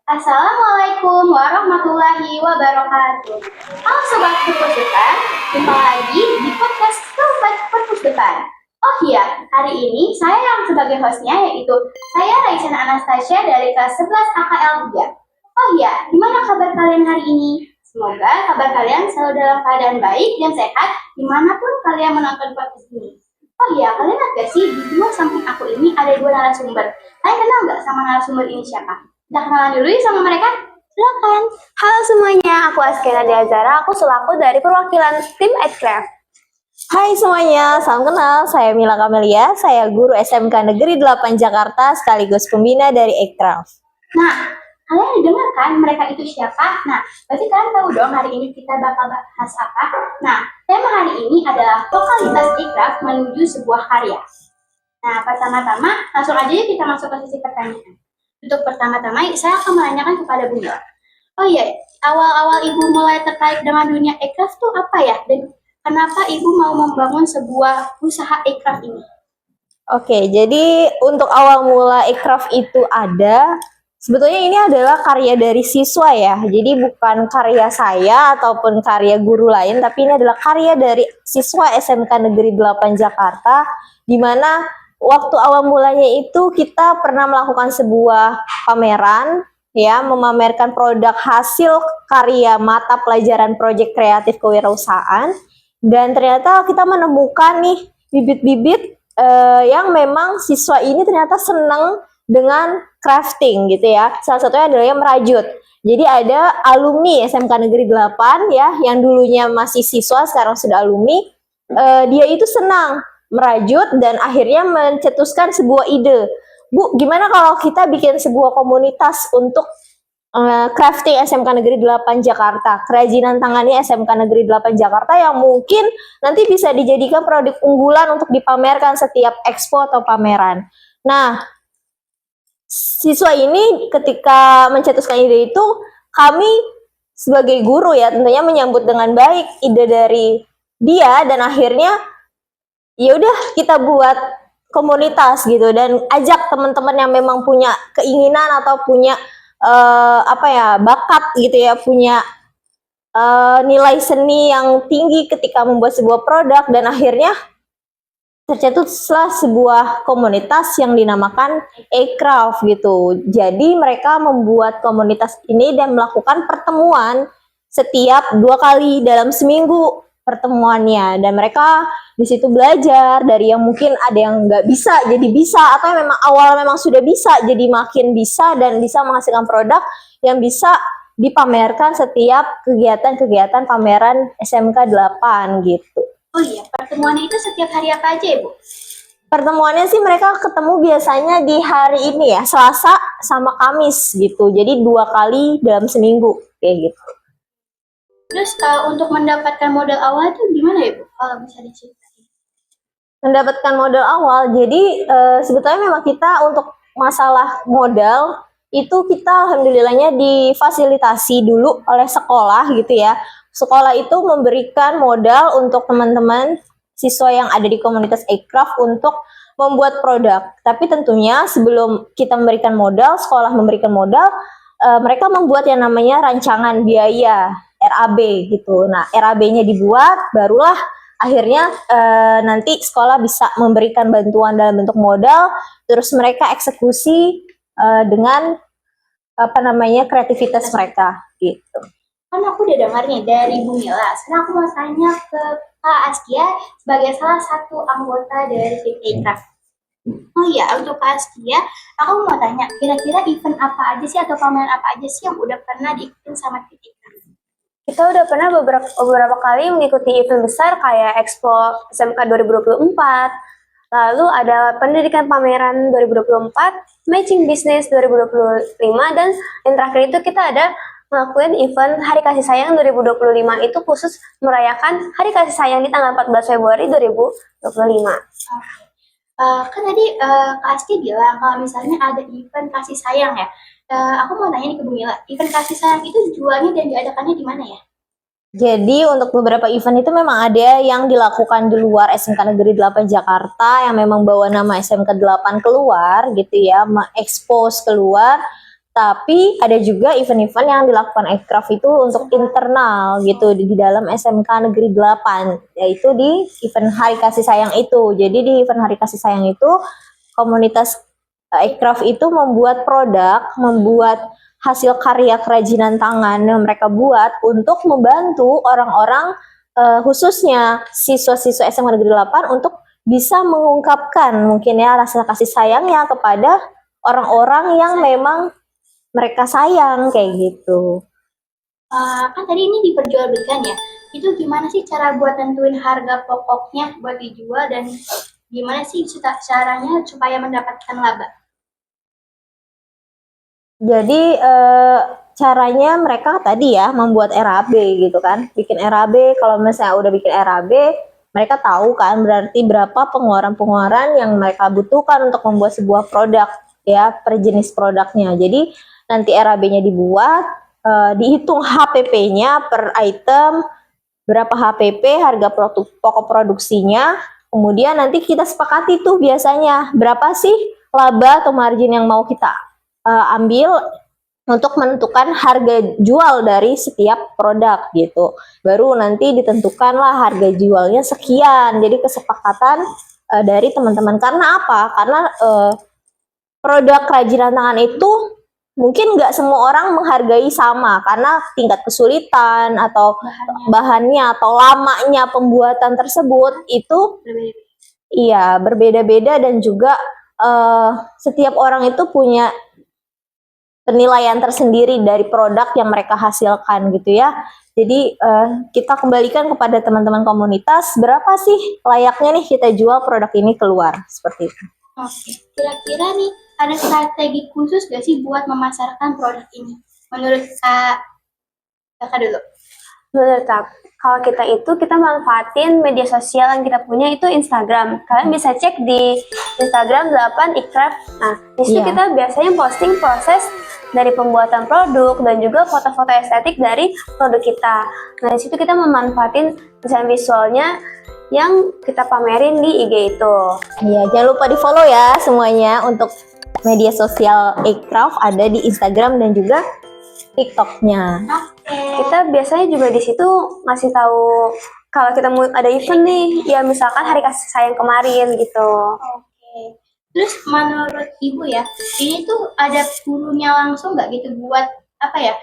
Assalamualaikum warahmatullahi wabarakatuh. Halo Sobat Perpus Depan, jumpa lagi di podcast Sobat Perpus Depan. Oh iya, hari ini saya yang sebagai hostnya, yaitu saya Raisan Anastasia dari kelas 11 AKL 3. Oh iya, gimana kabar kalian hari ini? Semoga kabar kalian selalu dalam keadaan baik dan sehat dimanapun kalian menonton podcast ini. Oh iya, kalian lihat gak sih di dua samping aku ini ada dua narasumber. Kalian kenal nggak sama narasumber ini siapa? Udah kenalan dulu ya sama mereka? Silakan. Halo semuanya, aku Askena Diazara, aku selaku dari perwakilan tim Edcraft. Hai semuanya, salam kenal. Saya Mila Kamelia, saya guru SMK Negeri 8 Jakarta sekaligus pembina dari Edcraft. Nah, kalian dengar kan mereka itu siapa? Nah, berarti kalian tahu dong hari ini kita bakal bahas apa? Nah, tema hari ini adalah lokalitas Edcraft menuju sebuah karya. Nah, pertama-tama langsung aja kita masuk ke sesi pertanyaan. Untuk pertama-tama, saya akan menanyakan kepada Bu Mila. Oh iya, awal-awal Ibu mulai tertarik dengan dunia Edcraft tuh apa ya? Dan kenapa Ibu mau membangun sebuah usaha Edcraft ini? Oke, jadi untuk awal mula Edcraft itu ada, sebetulnya ini adalah karya dari siswa ya. Jadi bukan karya saya ataupun karya guru lain, tapi ini adalah karya dari siswa SMK Negeri 8 Jakarta, di mana waktu awal mulanya itu kita pernah melakukan sebuah pameran, ya, memamerkan produk hasil karya mata pelajaran proyek kreatif kewirausahaan, dan ternyata kita menemukan nih bibit-bibit yang memang siswa ini ternyata senang dengan crafting gitu ya. Salah satunya adalah yang merajut. Jadi ada alumni SMK Negeri 8 ya, yang dulunya masih siswa sekarang sudah alumni, dia itu senang merajut dan akhirnya mencetuskan sebuah ide. Bu, gimana kalau kita bikin sebuah komunitas untuk crafting SMK Negeri 8 Jakarta, kerajinan tangannya SMK Negeri 8 Jakarta yang mungkin nanti bisa dijadikan produk unggulan untuk dipamerkan setiap expo atau pameran. Nah, siswa ini ketika mencetuskan ide itu, kami sebagai guru ya tentunya menyambut dengan baik ide dari dia, dan akhirnya ya udah kita buat komunitas gitu dan ajak teman-teman yang memang punya keinginan atau punya bakat gitu ya, punya nilai seni yang tinggi ketika membuat sebuah produk, dan akhirnya tercetuslah sebuah komunitas yang dinamakan Edcraft gitu. Jadi mereka membuat komunitas ini dan melakukan pertemuan setiap 2 kali dalam seminggu pertemuannya, dan mereka di situ belajar dari yang mungkin ada yang nggak bisa jadi bisa, atau memang awal memang sudah bisa jadi makin bisa dan bisa menghasilkan produk yang bisa dipamerkan setiap kegiatan-kegiatan pameran SMK 8 gitu. Oh iya, pertemuannya itu setiap hari apa aja ya, Bu? Pertemuannya sih mereka ketemu biasanya di hari ini ya, Selasa sama Kamis gitu. Jadi 2 kali dalam seminggu kayak gitu. Terus untuk mendapatkan modal awal itu gimana ya, Bu? Kalau bisa diceritain. Mendapatkan modal awal, jadi sebetulnya memang kita untuk masalah modal itu kita alhamdulillahnya difasilitasi dulu oleh sekolah gitu ya. Sekolah itu memberikan modal untuk teman-teman siswa yang ada di komunitas Edcraft untuk membuat produk. Tapi tentunya sebelum kita memberikan modal, sekolah memberikan modal, mereka membuat yang namanya rancangan biaya RAB gitu. Nah, RAB-nya dibuat, barulah akhirnya nanti sekolah bisa memberikan bantuan dalam bentuk modal, terus mereka eksekusi dengan kreativitas mereka gitu. Kan aku udah dengar nih dari Bu Mila. Sekarang aku mau tanya ke Kak Askia sebagai salah satu anggota dari tim Edcraft. Oh iya, untuk Kak Askia, aku mau tanya, kira-kira event apa aja sih atau pameran apa aja sih yang udah pernah diikutin sama tim Edcraft? Kita udah pernah beberapa kali mengikuti event besar kayak Expo SMK 2024, lalu ada pendidikan pameran 2024, matching business 2025, dan yang terakhir itu kita ada ngelakuin event Hari Kasih Sayang 2025 itu khusus merayakan Hari Kasih Sayang di tanggal 14 Februari 2025. Kan tadi Kak Asti bilang kalau misalnya ada event kasih sayang ya. Aku mau nanya nih ke Bu Mila, event kasih sayang itu tujuannya dan diadakannya di mana ya? Jadi untuk beberapa event itu memang ada yang dilakukan di luar SMK Negeri 8 Jakarta yang memang bawa nama SMK 8 keluar gitu ya, expose keluar. Tapi ada juga event-event yang dilakukan Ekraf itu untuk internal gitu di dalam SMK Negeri 8, yaitu di event Hari Kasih Sayang itu. Jadi di event Hari Kasih Sayang itu komunitas Ekraf itu membuat produk, membuat hasil karya kerajinan tangan yang mereka buat untuk membantu orang-orang khususnya siswa-siswa SMA Negeri 8 untuk bisa mengungkapkan mungkin ya rasa kasih sayangnya kepada orang-orang yang memang mereka sayang kayak gitu. Kan tadi ini diperjualbelikan ya. Itu gimana sih cara buat tentuin harga pokoknya buat dijual dan gimana sih caranya supaya mendapatkan laba? Jadi caranya mereka tadi ya membuat RAB gitu kan, bikin RAB. Kalau misalnya udah bikin RAB, mereka tahu kan berarti berapa pengeluaran-pengeluaran yang mereka butuhkan untuk membuat sebuah produk ya per jenis produknya. Jadi nanti RAB-nya dibuat, dihitung HPP-nya per item, berapa HPP harga pokok produksinya, kemudian nanti kita sepakati tuh biasanya berapa sih laba atau margin yang mau kita ambil untuk menentukan harga jual dari setiap produk gitu. Baru nanti ditentukanlah harga jualnya sekian. Jadi kesepakatan dari teman-teman. Karena apa? Karena produk kerajinan tangan itu mungkin nggak semua orang menghargai sama karena tingkat kesulitan atau bahannya atau lamanya pembuatan tersebut itu iya berbeda-beda dan juga setiap orang itu punya penilaian tersendiri dari produk yang mereka hasilkan gitu ya. Jadi kita kembalikan kepada teman-teman komunitas berapa sih layaknya nih kita jual produk ini keluar seperti itu. Oke, kira-kira nih ada strategi khusus gak sih buat memasarkan produk ini? Menurut Kakak dulu. Menurut aku, kalau kita manfaatin media sosial yang kita punya itu Instagram. Kalian bisa cek di Instagram 8 Ikraf. Nah, di situ kita biasanya posting proses dari pembuatan produk dan juga foto-foto estetik dari produk kita. Nah, di situ kita memanfaatin desain visualnya yang kita pamerin di IG itu. Iya, jangan lupa di-follow ya semuanya untuk media sosial Ekraf ada di Instagram dan juga TikTok-nya. Kita biasanya juga di situ ngasih tahu kalau kita mau ada event nih, ya misalkan Hari Kasih Sayang kemarin gitu. Oke. Terus menurut Ibu ya, ini tuh ada gurunya langsung nggak gitu buat apa ya?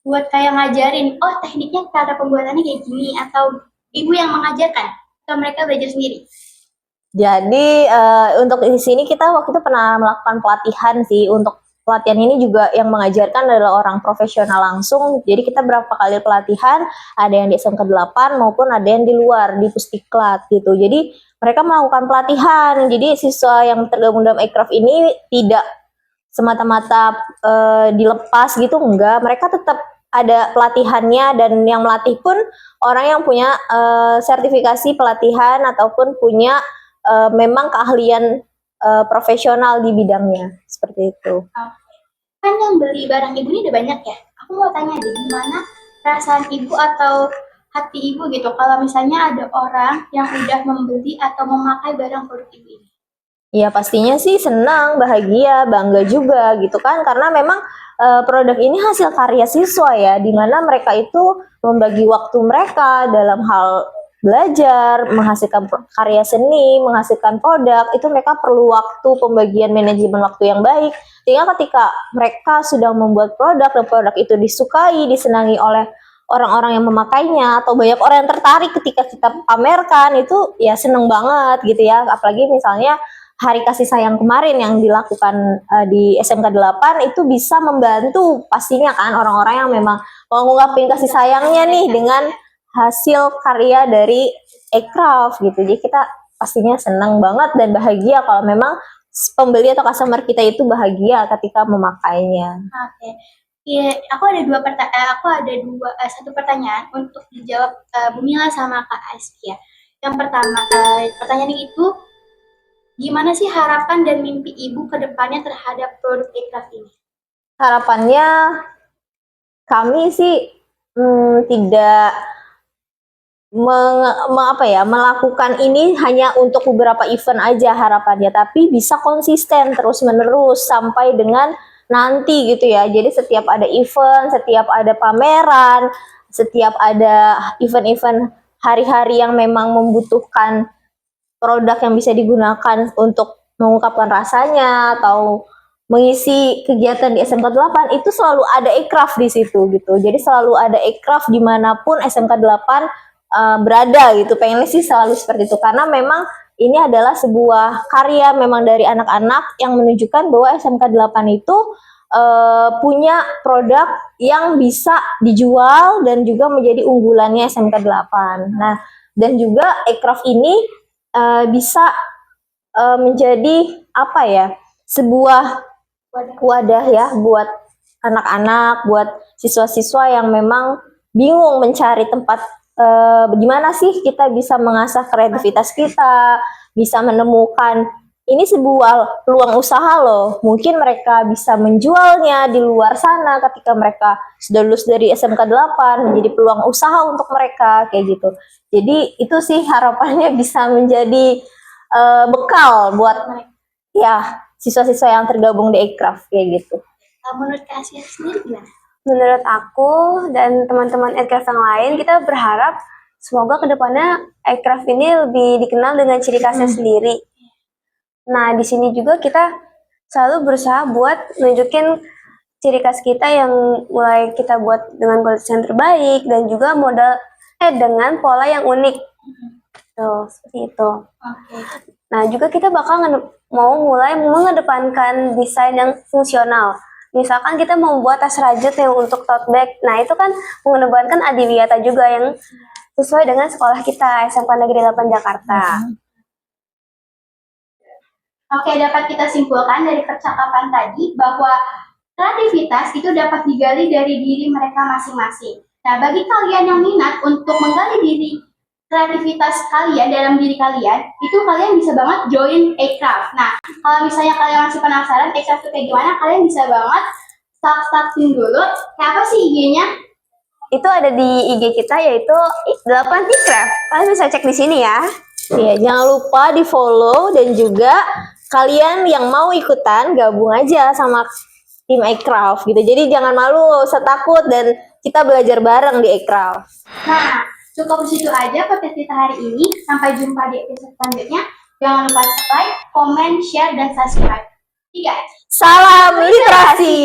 Buat kayak ngajarin, oh tekniknya cara pembuatannya kayak gini, atau Ibu yang mengajarkan atau mereka belajar sendiri? Jadi untuk di sini kita waktu itu pernah melakukan pelatihan sih. Untuk pelatihan ini juga yang mengajarkan adalah orang profesional langsung. Jadi kita berapa kali pelatihan, ada yang di SMK 8 maupun ada yang di luar di Pusdiklat gitu. Jadi mereka melakukan pelatihan. Jadi siswa yang tergabung dalam Ekraf ini tidak semata-mata dilepas gitu, enggak. Mereka tetap ada pelatihannya dan yang melatih pun orang yang punya sertifikasi pelatihan ataupun punya memang keahlian profesional di bidangnya seperti itu. Kan yang beli barang Ibu ini udah banyak ya. Aku mau tanya deh, gimana perasaan Ibu atau hati Ibu gitu kalau misalnya ada orang yang udah membeli atau memakai barang produk Ibu ini? Ya pastinya sih senang, bahagia, bangga juga gitu kan karena memang produk ini hasil karya siswa ya, di mana mereka itu membagi waktu mereka dalam hal belajar, menghasilkan karya seni, menghasilkan produk, itu mereka perlu waktu, pembagian manajemen waktu yang baik. Sehingga ketika mereka sudah membuat produk dan produk itu disukai, disenangi oleh orang-orang yang memakainya atau banyak orang yang tertarik ketika kita pamerkan, itu ya seneng banget gitu ya. Apalagi misalnya Hari Kasih Sayang kemarin yang dilakukan di SMK 8 itu bisa membantu pastinya kan orang-orang yang memang mau ngungkapin kasih sayangnya nih dengan hasil karya dari Ekraf gitu. Jadi kita pastinya senang banget dan bahagia kalau memang pembeli atau customer kita itu bahagia ketika memakainya. Oke. Iya, aku ada satu pertanyaan untuk dijawab Bu Mila sama Kak Aski ya. Yang pertama, pertanyaan itu gimana sih harapan dan mimpi Ibu ke depannya terhadap produk Ekraf ini? Harapannya kami sih tidak melakukan ini hanya untuk beberapa event aja harapannya, tapi bisa konsisten terus menerus sampai dengan nanti gitu ya. Jadi setiap ada event, setiap ada pameran, setiap ada event-event hari-hari yang memang membutuhkan produk yang bisa digunakan untuk mengungkapkan rasanya atau mengisi kegiatan di SMK 8 itu selalu ada Ekraf di situ gitu. Jadi selalu ada Ekraf dimanapun SMK 8 berada gitu. Pengennya sih selalu seperti itu karena memang ini adalah sebuah karya memang dari anak-anak yang menunjukkan bahwa SMK 8 itu punya produk yang bisa dijual dan juga menjadi unggulannya SMK 8. Nah, dan juga Ekraf ini bisa menjadi apa ya, sebuah wadah ya buat anak-anak, buat siswa-siswa yang memang bingung mencari tempat gimana sih kita bisa mengasah kreativitas kita, bisa menemukan ini sebuah peluang usaha loh. Mungkin mereka bisa menjualnya di luar sana ketika mereka sudah lulus dari SMK 8 menjadi peluang usaha untuk mereka kayak gitu. Jadi itu sih harapannya bisa menjadi bekal buat ya siswa-siswa yang tergabung di Ekraf kayak gitu. Menurut Kak Asia sendiri gimana? Menurut aku dan teman-teman Ekraf yang lain, kita berharap semoga kedepannya Ekraf ini lebih dikenal dengan ciri khasnya sendiri. Nah, di sini juga kita selalu berusaha buat nunjukin ciri khas kita yang mulai kita buat dengan kualitas yang terbaik dan juga dengan pola yang unik. Tuh, seperti itu. Oke. Nah, juga kita bakal mau mulai mengedepankan desain yang fungsional. Misalkan kita mau buat tas rajut yang untuk tote bag. Nah, itu kan mengedepankan adiwiyata juga yang sesuai dengan sekolah kita, SMK Negeri 8 Jakarta. Oke, dapat kita simpulkan dari percakapan tadi bahwa kreativitas itu dapat digali dari diri mereka masing-masing. Nah, bagi kalian yang minat untuk menggali diri kreativitas kalian dalam diri kalian, itu kalian bisa banget join Ekraf. Nah, kalau misalnya kalian masih penasaran Ekraf itu kayak gimana, kalian bisa banget starting dulu. Kayak apa sih IG-nya? Itu ada di IG kita yaitu 8 Ekraf. Kalian bisa cek di sini ya. Iya, jangan lupa di follow dan juga kalian yang mau ikutan gabung aja sama tim Ekraf gitu. Jadi jangan malu, nggak usah takut dan kita belajar bareng di Ekraf. Nah, cukup di situ aja podcast kita hari ini. Sampai jumpa di episode selanjutnya. Jangan lupa like, comment, share, dan subscribe. 3. Salam literasi.